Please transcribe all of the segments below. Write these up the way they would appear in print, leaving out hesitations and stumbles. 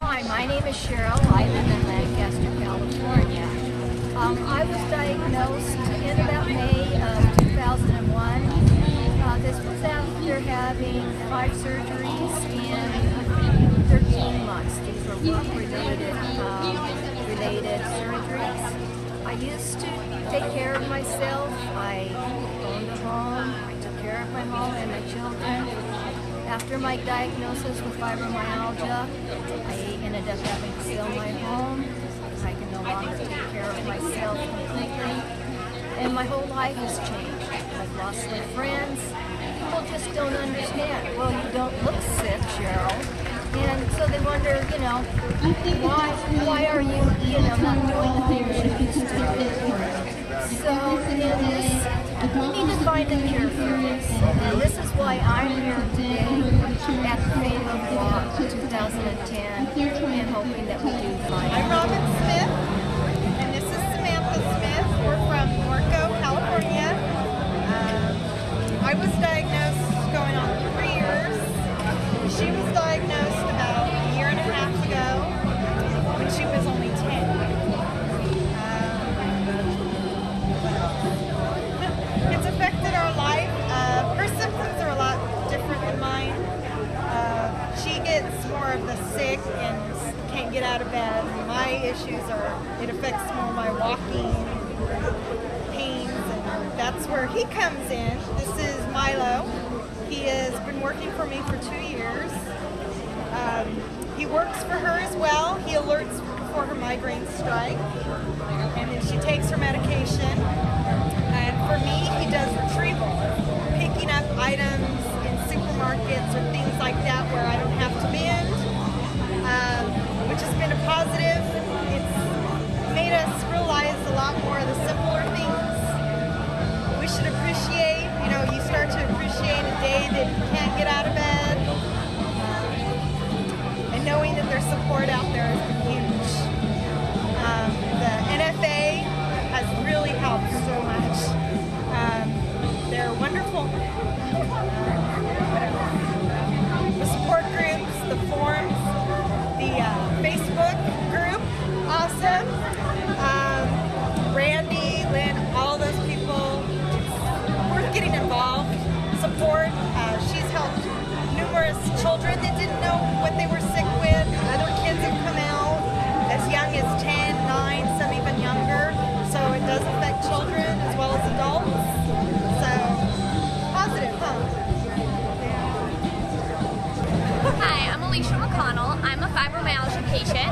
Hi, my name is Cheryl. I live in Lancaster, California. I was diagnosed in about May of 2001. This was after having 5 surgeries in 13 months. These were work-related surgeries. I used to take care of myself. I owned a home. I took care of my home and my children. After my diagnosis with fibromyalgia, I ended up having to sell my home. I can no longer take care of myself completely. And my whole life has changed. I've lost my friends. People just don't understand. Well, you don't look sick, Cheryl. And so they wonder, why are you, not doing the things you used to do? So, we need to find a cure for this. And this is why I'm here today at the Fibro Walk 2010 and hoping that we do find I'm Robin Smith, and this is Samantha Smith. We're from Norco, California. I was diagnosed going on 3 years. She was diagnosed about a year and a half ago when she was only 10. It's affected our life. Her symptoms are a lot different than mine. She gets more of the sick and can't get out of bed. My issues are, it affects more my walking pains, and that's where he comes in. This is Milo. He has been working for me for 2 years. He works for her as well. He alerts before her migraines strike, and then she takes her medication. And for me, he does retrieval, picking up items in supermarkets or things like that where I don't have to bend, which has been a positive. It's made us realize a lot more of the simpler things we should appreciate. You start to appreciate a day that you can't get out of bed, and knowing that there's support out there has been huge. The NFA has really helped so much. They're wonderful. The support groups, the forums, the Facebook group, awesome. Randy, Lynn, all those people, it's worth getting involved. Support. She's helped numerous children that didn't know what they were sick with. Other kids have come out as young as 10, 9, some even younger. So it does affect children as well as adults. So, positive, huh? Hi, I'm Alicia McConnell. I'm a fibromyalgia patient.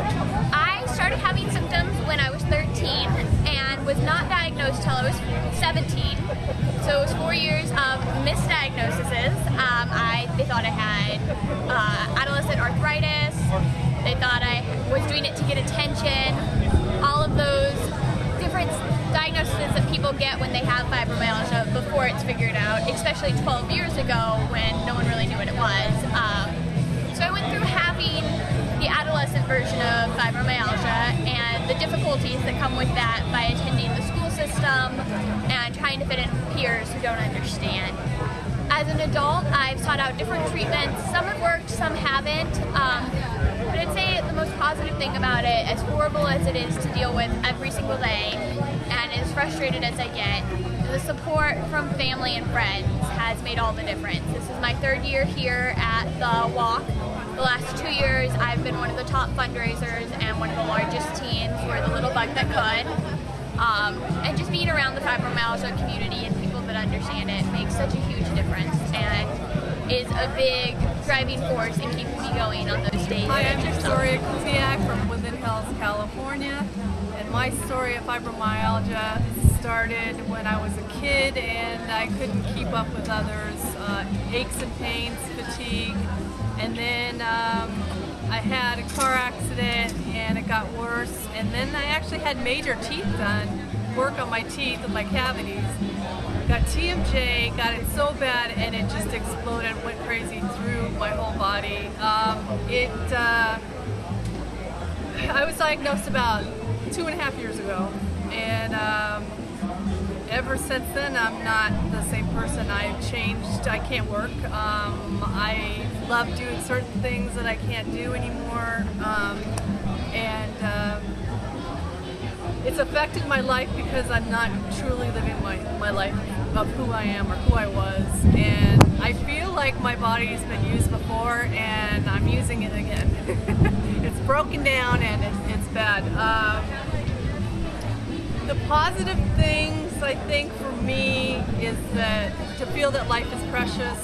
I started having symptoms when I was 13 and was not diagnosed till I was 17. So it was 4 years of misdiagnoses. They thought I had adolescent arthritis. They thought I was doing it to get attention. All of those different diagnoses that people get when they have fibromyalgia before it's figured out, especially 12 years ago when no one really knew what it was. So I went through having the adolescent version of fibromyalgia and the difficulties that come with that by attending the school system and trying to fit in with peers who don't understand. As an adult, I've sought out different treatments. Some have worked, some haven't. But I'd say the most positive thing about it, as horrible as it is to deal with every single day, and as frustrated as I get, the support from family and friends has made all the difference. This is my 3rd year here at the walk. The last 2 years, I've been one of the top fundraisers and one of the largest teams. We're the little bug that could. And just being around the fibromyalgia community and people that understand it makes such a huge difference and is a big driving force in keeping me going on those days. Hi, I'm Victoria Kuziak from Woodland Hills, California, and my story of fibromyalgia started when I was a kid and I couldn't keep up with others, aches and pains, fatigue, and then I had a car accident and it got worse, and then I actually had major teeth done, work on my teeth and my cavities. Got TMJ, got it so bad, and it just exploded, went crazy through my whole body. I was diagnosed about 2.5 years ago, and ever since then I'm not the same person. I've changed. I can't work. I love doing certain things that I can't do anymore, and it's affected my life because I'm not truly living my life of who I am or who I was, and I feel like my body's been used before and I'm using it again. It's broken down and it's bad. The positive things, I think, for me is that to feel that life is precious,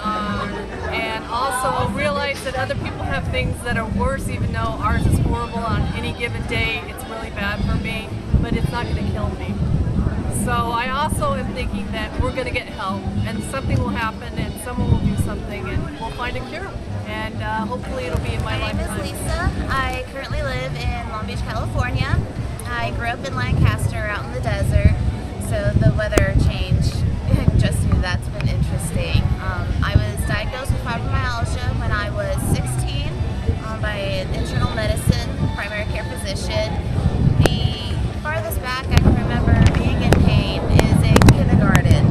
and also realize that other people have things that are worse, even though ours is horrible on any given day. It's really bad for me, but it's not going to kill me. So I also am thinking that we're going to get help, and something will happen, and someone will do something, and we'll find a cure. And hopefully it'll be in my lifetime. My name is Lisa. I currently live in Long Beach, California. I grew up in Lancaster out in the desert, so the weather change, just knew that's been interesting. I was diagnosed with fibromyalgia when I was 16 by an internal medicine primary care physician. The farthest back I can remember being in pain is in kindergarten.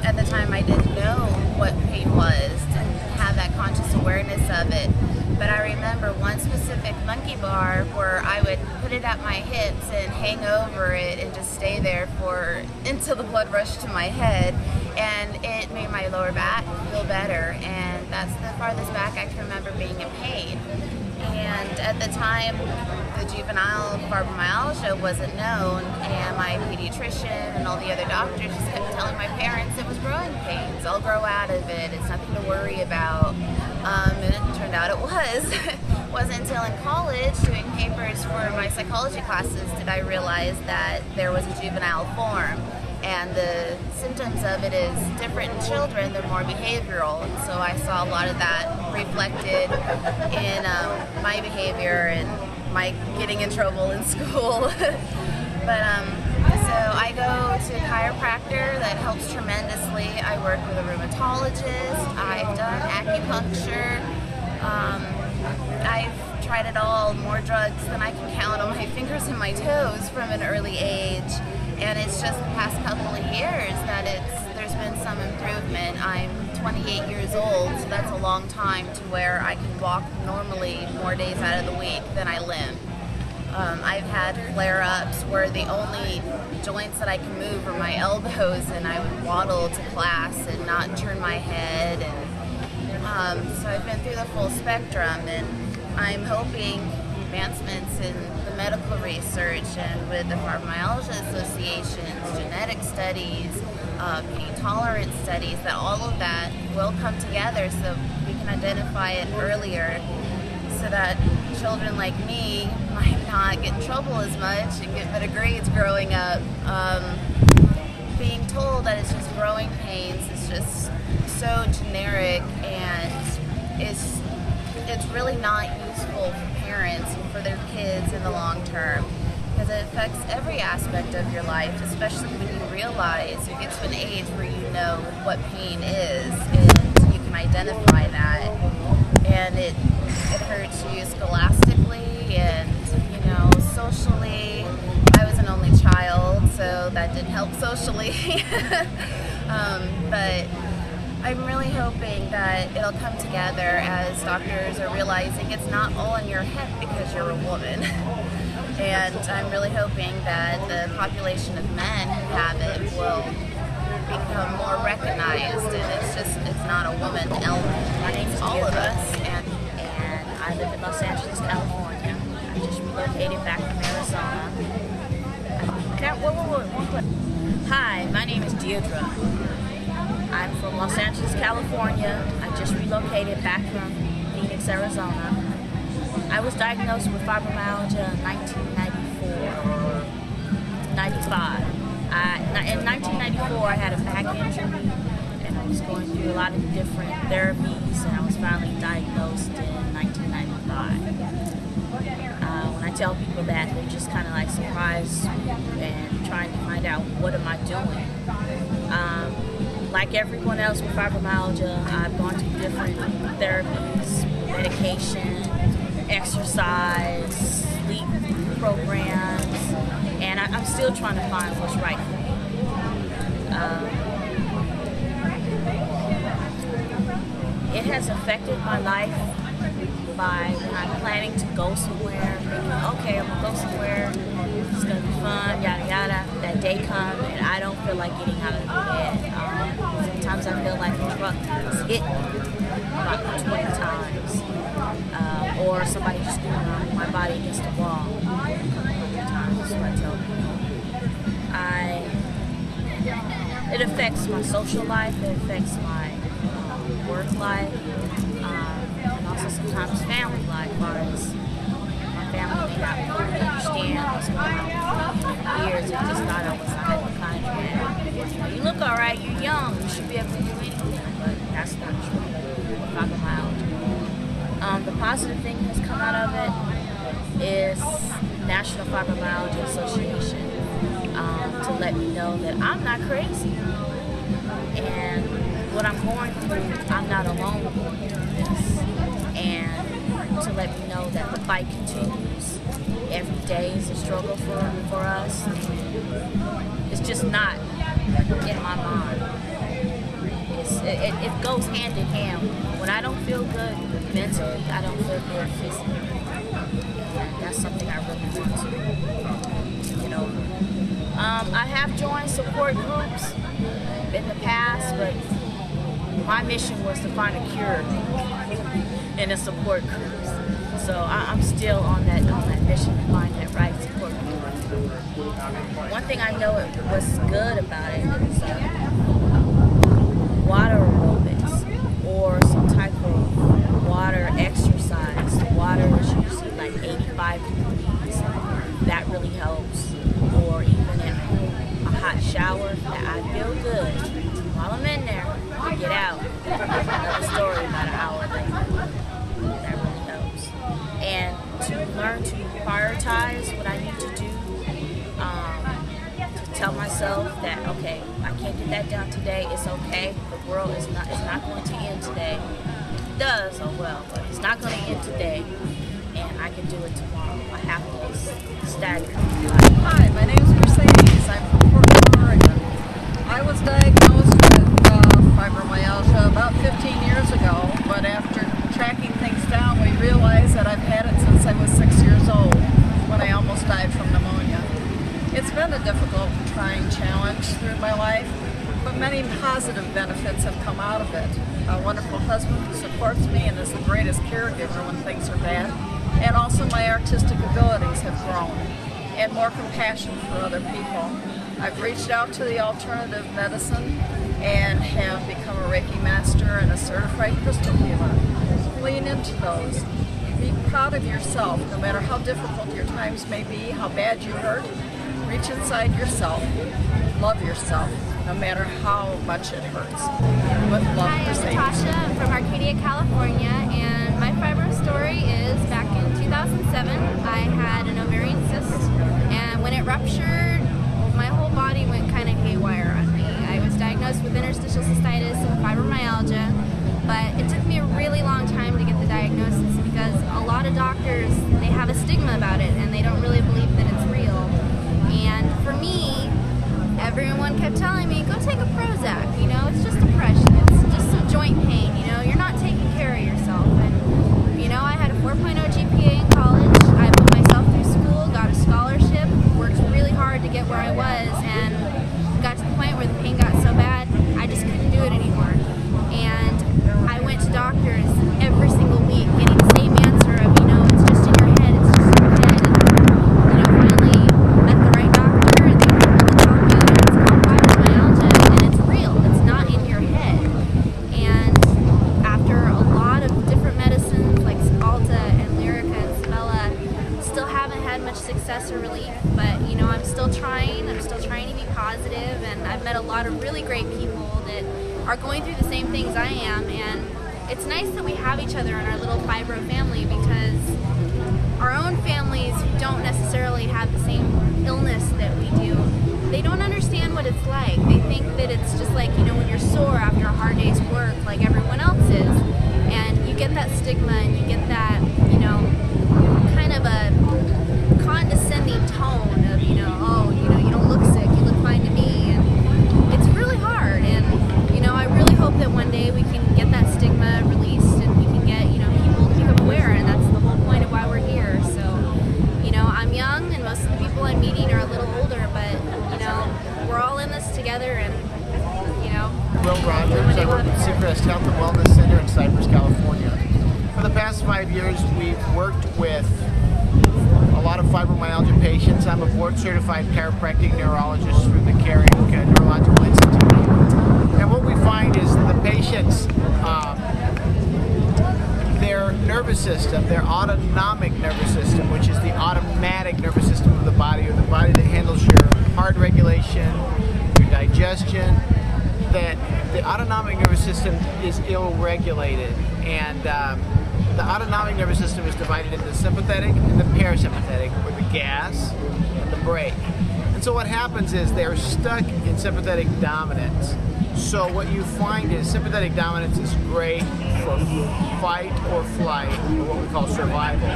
At the time I didn't know what pain was, didn't have that conscious awareness of it. But I remember one specific monkey bar where I would put it at my hips and hang over it and just stay there until the blood rushed to my head, and it made my lower back feel better, and that's the farthest back I can remember being in pain. And at the time, the juvenile fibromyalgia wasn't known, and my pediatrician and all the other doctors just kept telling my parents it was growing pains. I'll grow out of it. It's nothing to worry about. And it turned out it was. It wasn't until in college, doing papers for my psychology classes, did I realize that there was a juvenile form. And the symptoms of it is different in children, they're more behavioral. And so I saw a lot of that reflected in my behavior and my getting in trouble in school. So I go to a chiropractor that helps tremendously. I work with a rheumatologist, I've done acupuncture, I've tried it all, more drugs than I can count on my fingers and my toes from an early age. And it's just the past couple of years that there's been some improvement. I'm 28 years old, so that's a long time to where I can walk normally more days out of the week than I limp. I've had flare-ups where the only joints that I can move are my elbows, and I would waddle to class and not turn my head. And so I've been through the full spectrum, and I'm hoping advancements in the medical research and with the Fibromyalgia Association's genetic studies, pain tolerance studies, that all of that will come together so we can identify it earlier, so that children like me might not get in trouble as much and get better grades growing up. Being told that it's just growing pains is just so generic, and it's really not useful for parents and for their kids in the long term, because it affects every aspect of your life, especially when you realize you get to an age where you know what pain is and you can identify that. And it hurts you scholastically and, socially. I was an only child, so that didn't help socially. But I'm really hoping that it'll come together as doctors are realizing it's not all in your head because you're a woman. And I'm really hoping that the population of men who have it will become more recognized, and it's not a woman element. My name is all of us. And I live in Los Angeles, California. I just relocated back from Arizona. Hi, my name is Deirdre. I'm from Los Angeles, California. I just relocated back from Phoenix, Arizona. I was diagnosed with fibromyalgia in 1994 or 95. In 1994, I had a back injury, and I was going through a lot of different therapies, and I was finally diagnosed in 1995. When I tell people that, they're just kind of like surprised and trying to find out what am I doing. Like everyone else with fibromyalgia, I've gone through different therapies, medication, exercise, sleep programs, and I'm still trying to find what's right for me. It has affected affected my life by when I'm planning to go somewhere, thinking, okay, I'm gonna go somewhere, it's gonna be fun, yada yada. That day comes and I don't feel like getting out of the bed. Sometimes I feel like a truck has hit me about 20 times, or somebody just screwing my body against the wall. Times, so I tell people, it affects my social life, it affects my work life, and also sometimes family life, as my family may not fully understand what's going on. Years, they just thought I was a hypochondriac. You look alright, you're young, you should be able to do anything, but that's not true. Fibromyalgia. The positive thing that's come out of it is National Fibromyalgia Association, to let me know that I'm not crazy. And what I'm going through, I'm not alone going through this. And to let me know that the fight continues. Every day is a struggle for us. It's just not in my mind. It goes hand in hand. When I don't feel good mentally, I don't feel good physically. And that's something I really want to, I have joined support groups in the past, but my mission was to find a cure in the support groups. So I'm still on that mission to find that right support group. One thing I know was good about it is water aerobics or some type of water exercise. Water is usually like 85 degrees. That really helps. Or even at home, a hot shower that I feel good while I'm in there to get out. Another story about an hour later. That really helps. And to learn to prioritize what I need to do, to tell myself that, okay, I can't get that done today, it's okay. The world is not going to end today. It does, oh well, but it's not going to end today. And I can do it tomorrow. I have to stagger. Hi, my name is Mercedes. I'm from Portland, Oregon. I was diagnosed with fibromyalgia about 15 years ago, but after tracking things down, we realized that I've had it since I was 6 years old, when I almost died from pneumonia. It's been a difficult, trying challenge through my life, but many positive benefits have come out of it. A wonderful husband who supports me and is the greatest caregiver when things are bad. And also my artistic abilities have grown, and more compassion for other people. I've reached out to the alternative medicine and have become a Reiki master and a certified crystal healer. Lean into those. Be proud of yourself, no matter how difficult your times may be, how bad you hurt. Reach inside yourself. Love yourself, no matter how much it hurts. With love, Hi, I'm Mercedes. Natasha. I'm from Arcadia, California, and my fibro story is back in 2007. I had an ovarian cyst, and when it ruptured, my whole body went kind of haywire on me. I was diagnosed with interstitial cystitis and fibromyalgia, but it took me a really long time to get the diagnosis because a lot of doctors, they have a stigma about it and they don't really believe that it's real. And for me, everyone kept telling me, go take a Prozac, it's just depression, it's just some joint pain, you're not taking care of yourself. And, I had a 4.0 GPA in college, I put myself through school, got a scholarship, worked really hard to get where I was, and got to the point where the pain got so bad, I just couldn't do it anymore. And I went to doctors every single week, getting the same answer of, it's just in your head, it's just in your head. And, finally met the right doctor, and they were able to tell me it's called fibromyalgia, and it's real, it's not in your head. And after a lot of different medicines, like Alta and Lyrica and Spella, still haven't had much success or relief, but, I'm still trying to be positive, and I've met a lot of really great people that are going through the same things I am, and it's nice that we have each other in our little fibro family because our own families who don't necessarily have the same illness that we do, they don't understand what it's like. They think that it's just like, when you're sore after a hard day's work like everyone else is, and you get that stigma and you get that, kind of a condescending tone of, you don't look sick, you look fine to me, and it's really hard. And, I really hope that one day we can get that stigma released and we together and, you know. Will Rogers. I work with Seacrest Health and Wellness Center in Cypress, California. For the past 5 years, we've worked with a lot of fibromyalgia patients. I'm a board-certified chiropractic neurologist through the Caring Neurological Institute. And what we find is the patients, their nervous system, their autonomic nervous system, which is the automatic nervous system of the body, or the body that handles your heart regulation, your digestion, that the autonomic nervous system is ill-regulated. And the autonomic nervous system is divided into the sympathetic and the parasympathetic, or the gas and the brake. And so what happens is they're stuck in sympathetic dominance. So what you find is sympathetic dominance is great for fight or flight, or what we call survival.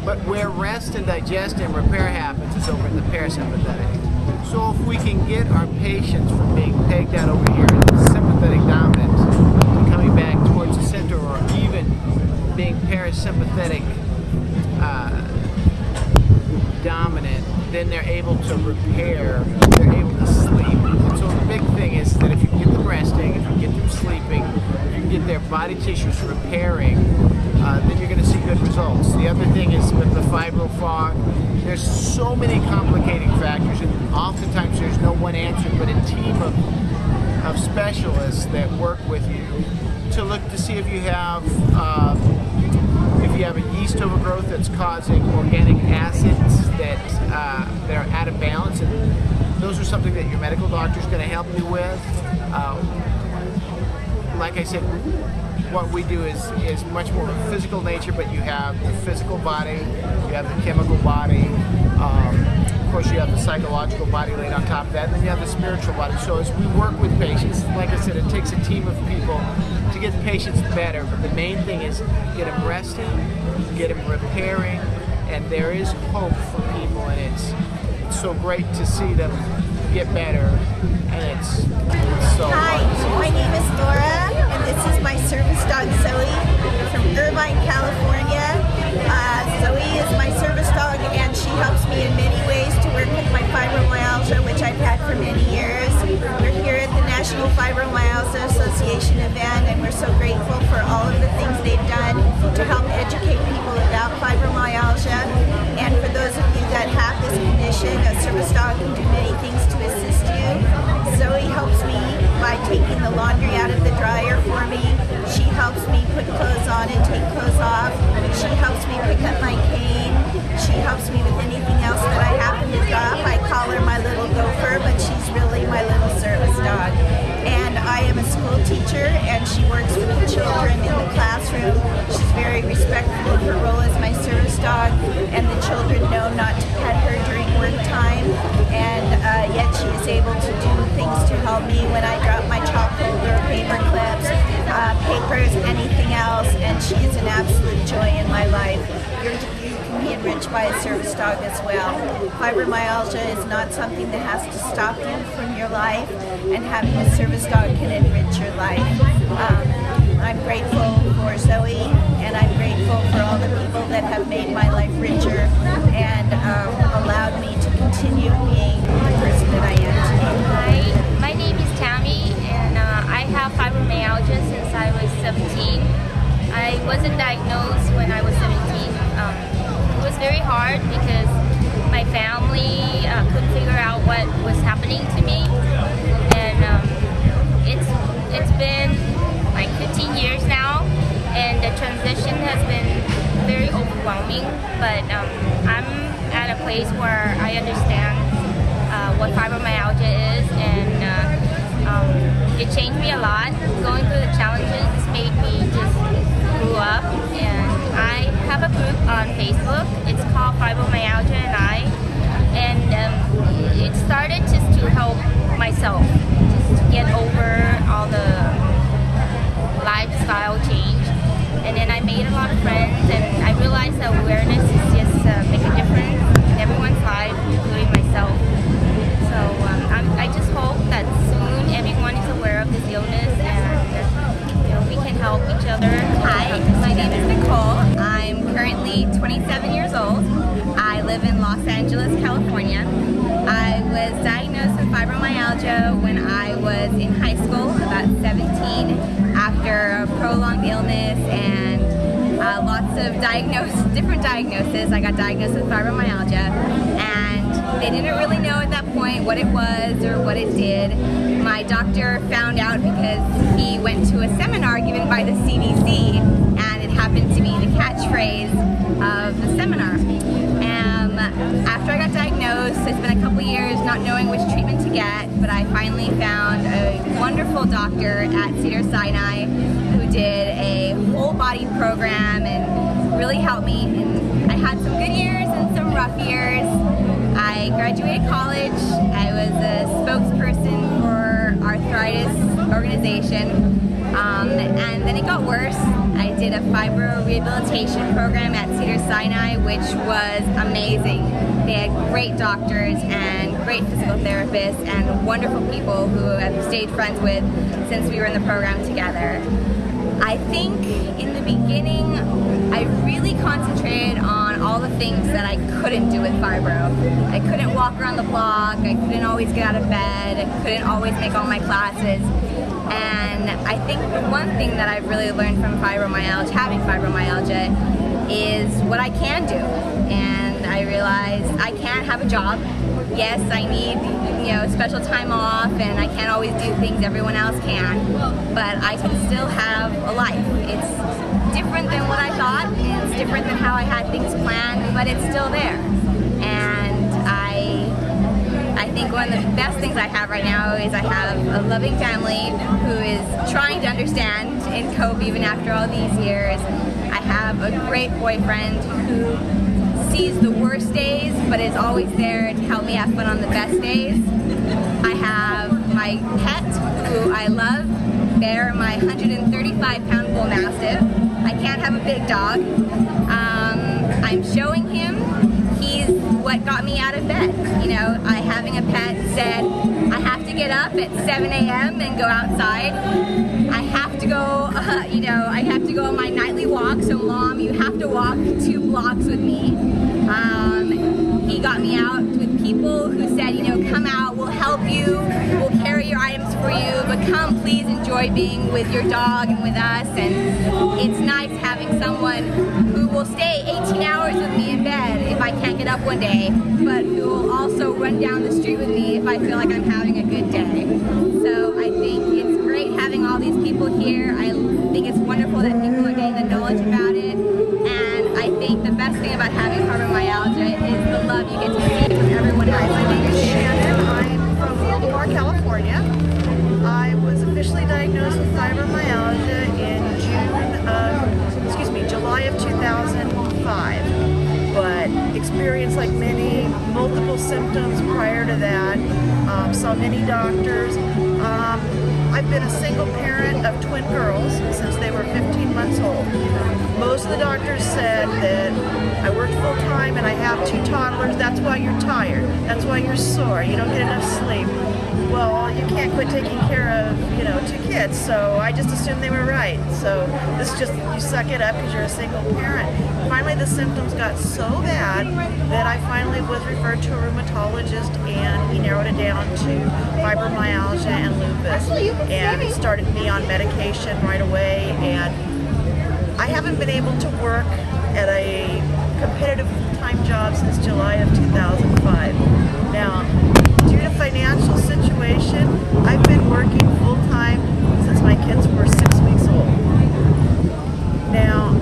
But where rest and digest and repair happens is over in the parasympathetic. So if we can get our patients from being pegged out over here in the sympathetic dominance to coming back towards the center, or even being parasympathetic dominant, then they're able to repair, they're able to sleep. And so the big thing is that if you get them resting, if you get them sleeping, if you get their body tissues repairing, then you're going to see good results. The other thing is with the fibro fog, there's so many complicating factors, and oftentimes there's no one answer, but a team of specialists that work with you to look to see if you have a yeast overgrowth that's causing organic acids that are out of balance, and those are something that your medical doctor is going to help you with. Like I said, what we do is much more of a physical nature, but you have the physical body, you have the chemical body, of course you have the psychological body laid on top of that, and then you have the spiritual body. So as we work with patients, like I said, it takes a team of people to get patients better, but the main thing is get them resting, get them repairing, and there is hope for people, and it's so great to see them get better, and it's so Hi, my name is Laura, and this is my service dog Zoe from Irvine, California. Zoe is my service dog, and she helps me in many ways to work with my fibromyalgia, which I've had for many years. We're here at the National Fibromyalgia Association event, and we're so grateful for all of the things they've done to help educate people about fibromyalgia. And for those of you that have this condition, a service dog can do many things to assist you. Zoe helps me by taking the laundry out of the dryer for me. She helps me put clothes on and take clothes off. She helps me pick up my cane. She helps me with anything else that I happen to drop. I call her my little gopher, but she's really my little service dog. And I am a school teacher, and she works with the children in the classroom. She's very respectful of her role as my service dog, and the children know not to pet her during work time, and yet she is able to do things to help me when I drop my chalk holder, paper clips, papers, anything else, and she is an absolute joy in my life. You can be enriched by a service dog as well. Fibromyalgia is not something that has to stop you from your life, and having a service dog can enrich your life. I'm grateful for Zoe, and I'm grateful for all the people that have made my life richer and allowed me to continue being the person that I am today. Hi, my name is Tammy, and I have fibromyalgia since I was 17. I wasn't diagnosed when I was 17. It was very hard because my family couldn't figure out what was happening to me, and it's been like 15 years now, and the transition has been very overwhelming, but I'm at a place where I understand what fibromyalgia is, and it changed me a lot. Going through the challenges made me just grew up, and I have a group on Facebook. It's called Fibromyalgia and it started just to help myself, just to get over all the lifestyle change. And then I made a lot of friends, and I realized that awareness is just make a difference in everyone's life, including myself. So I just hope that soon everyone is aware of this illness, and we can help each other. Hi, my name is Nicole. I'm currently 27 years old. I live in Los Angeles, California. I was diagnosed with fibromyalgia fibromyalgia when I was in high school, about 17, after a prolonged illness and lots of different diagnoses. I got diagnosed with fibromyalgia, and they didn't really know at that point what it was or what it did. My doctor found out because he went to a seminar given by the CDC, and it happened to be the catchphrase of the seminar. After I got diagnosed, it's been a couple years not knowing which treatment to get, but I finally found a wonderful doctor at Cedars-Sinai who did a whole body program and really helped me. And I had some good years and some rough years. I graduated college. I was a spokesperson for arthritis organization. And then it got worse. I did a fibro rehabilitation program at Cedars-Sinai, which was amazing. They had great doctors and great physical therapists and wonderful people who I've stayed friends with since we were in the program together. I think in the beginning, I really concentrated on all the things that I couldn't do with fibro. I couldn't walk around the block, I couldn't always get out of bed, I couldn't always make all my classes. And I think the one thing that I've really learned from having fibromyalgia, is what I can do. And I realized I can't have a job. Yes, I need, special time off, and I can't always do things everyone else can, but I can still have a life. It's different than what I thought, and it's different than how I had things planned, but it's still there. And I think one of the best things I have right now is I have a loving family who is trying to understand and cope even after all these years. I have a great boyfriend who sees the worst days but is always there to help me have fun on the best days. I have my pet who I love, Bear, my 135-pound bull mastiff. I can't have a big dog. I'm showing him he's what got me out of bed. Having a pet said I have to get up at 7 a.m. and go outside. I have to go, I have to go on my nightly walk, so Mom, you have to walk 2 blocks with me. He got me out with people who said, come out, we'll help you, we'll carry your items for you, but come please enjoy being with your dog and with us. And it's nice having someone who will stay 18 hours with me in bed if I can't get up one day, but who will also run down the street with me if I feel like I'm having a good day. So I think it's great having all these people here. I think it's wonderful that people are getting the knowledge about it. And I think the best thing about having fibromyalgia is the love you get to see from everyone else. My name is Shannon. I'm from Baltimore, California. I was officially diagnosed with fibromyalgia in July of 2005. But experienced, like many, multiple symptoms prior to that. Saw many doctors. I've been a single parent of twin girls since they were 15 months old. Most of the doctors said that I worked full time and I have 2 toddlers. That's why you're tired. That's why you're sore. You don't get enough sleep. Well, you can't quit taking care of, 2 kids. So I just assumed they were right. So this is just, you suck it up because you're a single parent. Finally, the symptoms got so bad that I finally was referred to a rheumatologist, and he narrowed it down to fibromyalgia and lupus, and he started me on medication right away. And I haven't been able to work at a competitive full-time job since July of 2005. Now, due to financial situation, I've been working full-time since my kids were 6 weeks old. Now,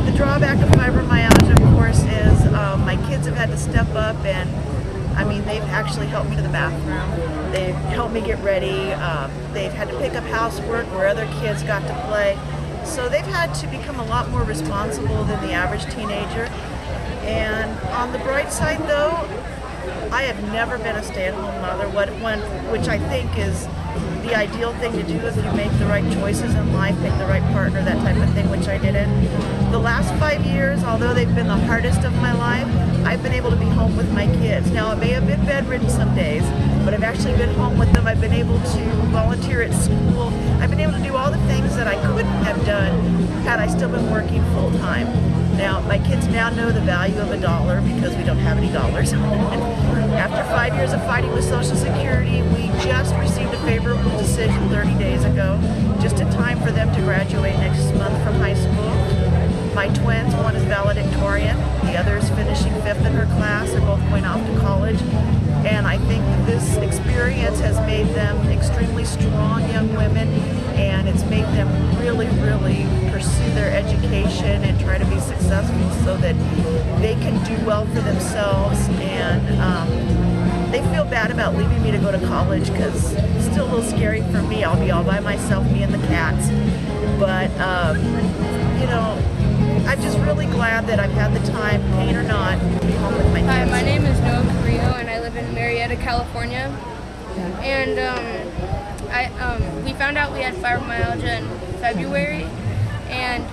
the drawback of fibromyalgia, of course, is my kids have had to step up, and they've actually helped me to the bathroom. They've helped me get ready. They've had to pick up housework where other kids got to play. So they've had to become a lot more responsible than the average teenager. And on the bright side, though, I have never been a stay-at-home mother, which I think is the ideal thing to do if you make the right choices in life, pick the right partner, that type of thing, which I didn't. The last 5 years, although they've been the hardest of my life, I've been able to be home with my kids. Now, I may have been bedridden some days, but I've actually been home with them. I've been able to volunteer at school. I've been able to do all the things that I couldn't have done had I still been working full-time. Now, my kids now know the value of $1 because we don't have any dollars. After 5 years of fighting with Social Security, we just received a favorable decision 30 days ago, just in time for them to graduate next month from high school. My twins, one is valedictorian, the other is finishing 5th in her class. They're both going off to college. And I think this experience has made them extremely strong young women, and it's made them really, really pursue their education and try to be successful so that they can do well for themselves. And they feel bad about leaving me to go to college because it's still a little scary for me. I'll be all by myself, me and the cats. But, you know, I'm just really glad that I've had the time, pain or not, to be home with my kids. Hi, my name is Noah Carrillo, and I live in Marietta, California. And we found out we had fibromyalgia in February, and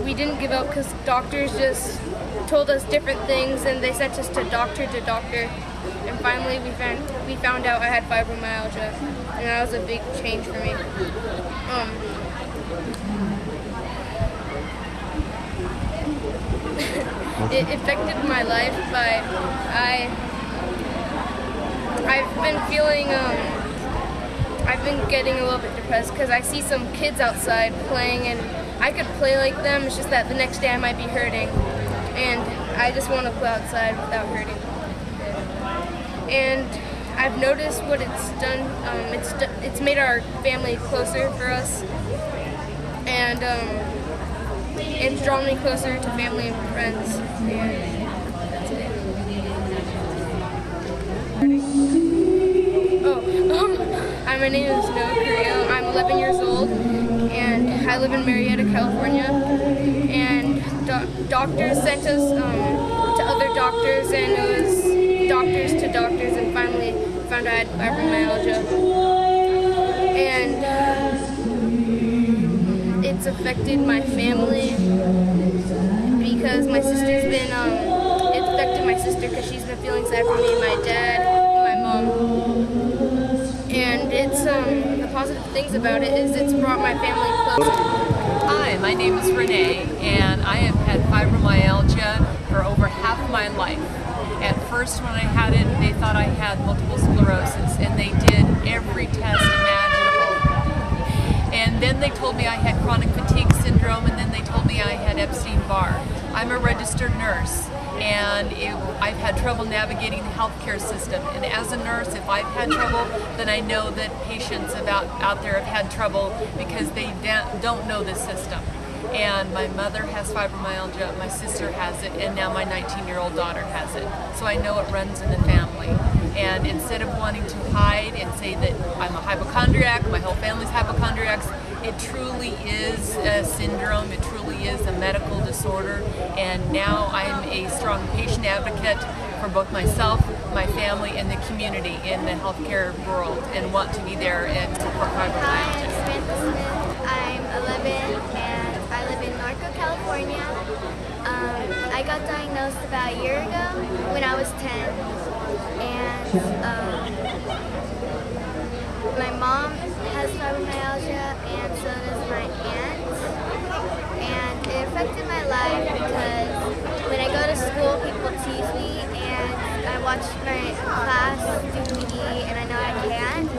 we didn't give up because doctors just told us different things, and they sent us to doctor. And finally, we found out I had fibromyalgia, and that was a big change for me. It affected my life by I've been getting a little bit depressed because I see some kids outside playing and I could play like them. It's just that the next day I might be hurting, and I just want to play outside without hurting. And I've noticed what it's done. It's made our family closer for us, and it's drawn me closer to family and friends. And that's it. Hi, my name is Noah Carrillo. I'm 11 years old, and I live in Marietta, California. And doctors sent us to other doctors, and it was doctors to doctors, and finally found I had fibromyalgia. And it's affected my family because my sister's been, it's affected my sister because she's been feeling sad for me, my dad, and my mom. And it's, the positive things about it is it's brought my family closer. Hi, my name is Renee, and I have had fibromyalgia for over half my life. At first when I had it, they thought I had multiple sclerosis, and they did every test imaginable. And then they told me I had chronic fatigue syndrome, and then they told me I had Epstein-Barr. I'm a registered nurse, and I've had trouble navigating the healthcare system. And as a nurse, if I've had trouble, then I know that patients out there have had trouble because they don't know the system. And my mother has fibromyalgia, my sister has it, and now my 19-year-old daughter has it. So I know it runs in the family. And instead of wanting to hide and say that I'm a hypochondriac, my whole family's hypochondriacs, it truly is a syndrome, it truly is a medical disorder. And now I'm a strong patient advocate for both myself, my family, and the community in the healthcare world, and want to be there and support fibromyalgia. Hi, I'm Samantha Smith. I'm 11 and I live in Norco, California. I got diagnosed about a year ago when I was 10. And my mom has fibromyalgia, and so does my aunt. And it affected my life because when I go to school, people tease me, and I watch my class do PE, and I know I can't.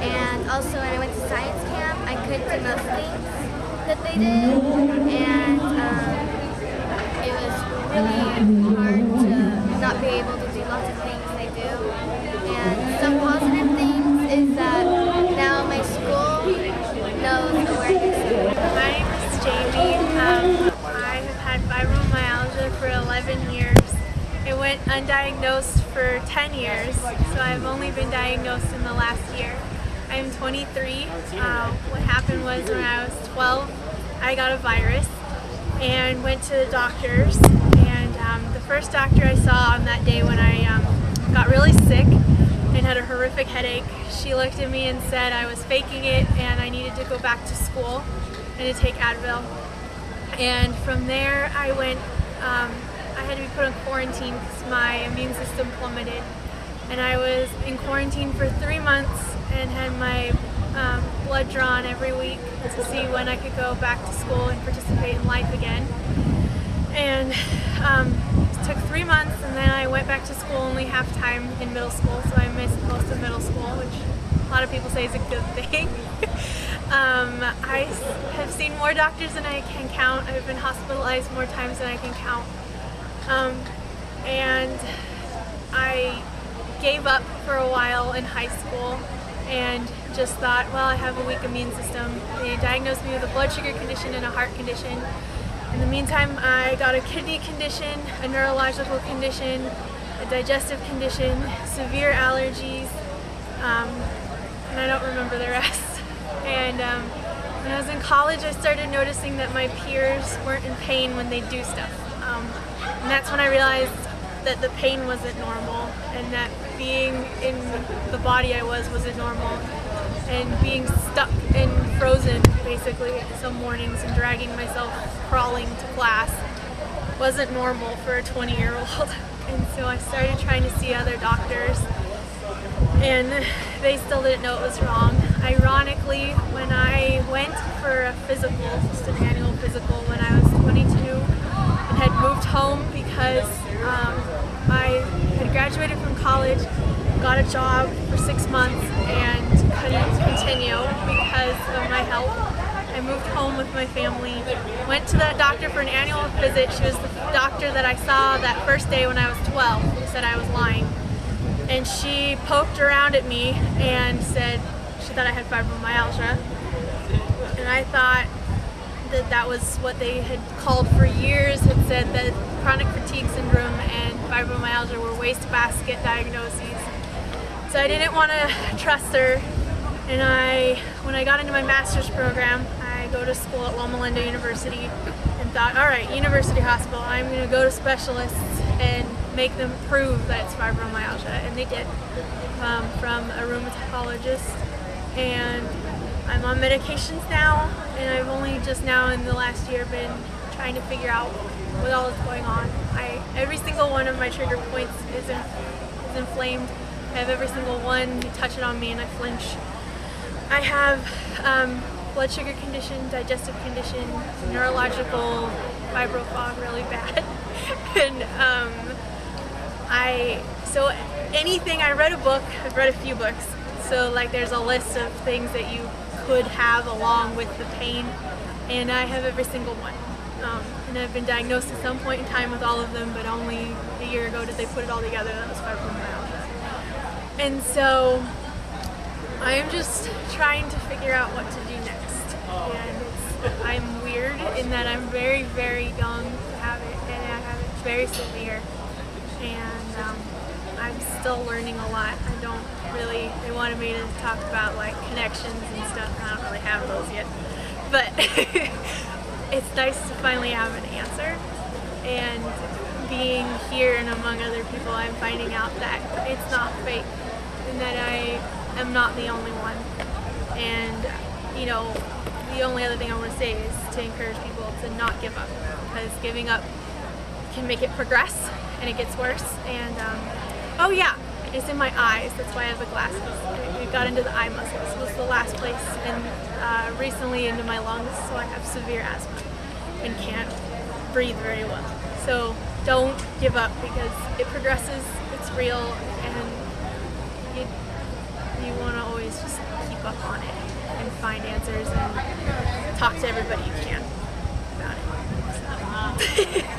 And also when I went to science camp, I couldn't do most things that they did, and it was really hard to not be able to do lots of things they do. And some positive things is that now my school knows awareness. My name is Jamie. I have had fibromyalgia for 11 years. It went undiagnosed for 10 years, so I've only been diagnosed in the last year. I'm 23. What happened was when I was 12, I got a virus and went to the doctors. And the first doctor I saw on that day when I got really sick and had a horrific headache, she looked at me and said I was faking it and I needed to go back to school and to take Advil. And from there I went, I had to be put on quarantine because my immune system plummeted. And I was in quarantine for 3 months and had my blood drawn every week to see when I could go back to school and participate in life again. And it took 3 months, and then I went back to school only half time in middle school, so I missed most of middle school, which a lot of people say is a good thing. I have seen more doctors than I can count. I've been hospitalized more times than I can count. And I gave up for a while in high school and just thought, well, I have a weak immune system. They diagnosed me with a blood sugar condition and a heart condition. In the meantime, I got a kidney condition, a neurological condition, a digestive condition, severe allergies, and I don't remember the rest. And when I was in college, I started noticing that my peers weren't in pain when they do stuff. And that's when I realized that the pain wasn't normal, and that being in the body I wasn't normal, and being stuck and frozen basically some mornings and dragging myself crawling to class wasn't normal for a 20-year-old. And so I started trying to see other doctors, and they still didn't know it was wrong. Ironically, when I went for a physical, just an annual physical when I was 22, and had moved home because I had graduated from college, got a job for 6 months, and couldn't continue because of my health. I moved home with my family, went to that doctor for an annual visit. She was the doctor that I saw that first day when I was 12, who said I was lying. And she poked around at me and said she thought I had fibromyalgia. And I thought that that was what they had called for years, had said that chronic fatigue syndrome and fibromyalgia were wastebasket diagnoses. So I didn't want to trust her. And when I got into my master's program, I go to school at Loma Linda University and thought, all right, university hospital, I'm going to go to specialists and make them prove that it's fibromyalgia. And they did, from a rheumatologist. And I'm on medications now, and I've only just now in the last year been trying to figure out what all is going on. Every single one of my trigger points is inflamed. I have every single one. You touch it on me and I flinch. I have blood sugar condition, digestive condition, neurological fibro fog really bad. And so anything, I read a book, I've read a few books, so like there's a list of things that you could have along with the pain, and I have every single one. And I've been diagnosed at some point in time with all of them, but only a year ago did they put it all together. That was fibromyalgia. And so I'm just trying to figure out what to do next. And I'm weird in that I'm very, very young to have it, and I have it very severe. And I'm still learning a lot. They wanted me to talk about like connections and stuff, and I don't really have those yet. But it's nice to finally have an answer. And being here and among other people, I'm finding out that it's not fake, and that I am not the only one. And you know, the only other thing I want to say is to encourage people to not give up, because giving up can make it progress and it gets worse. And oh yeah, it's in my eyes. That's why I have the glasses. It got into the eye muscles. It was the last place, and recently into my lungs. So I have severe asthma and can't breathe very well. So don't give up, because it progresses. It's real, and you want to always just keep up on it and find answers and talk to everybody you can about it. So.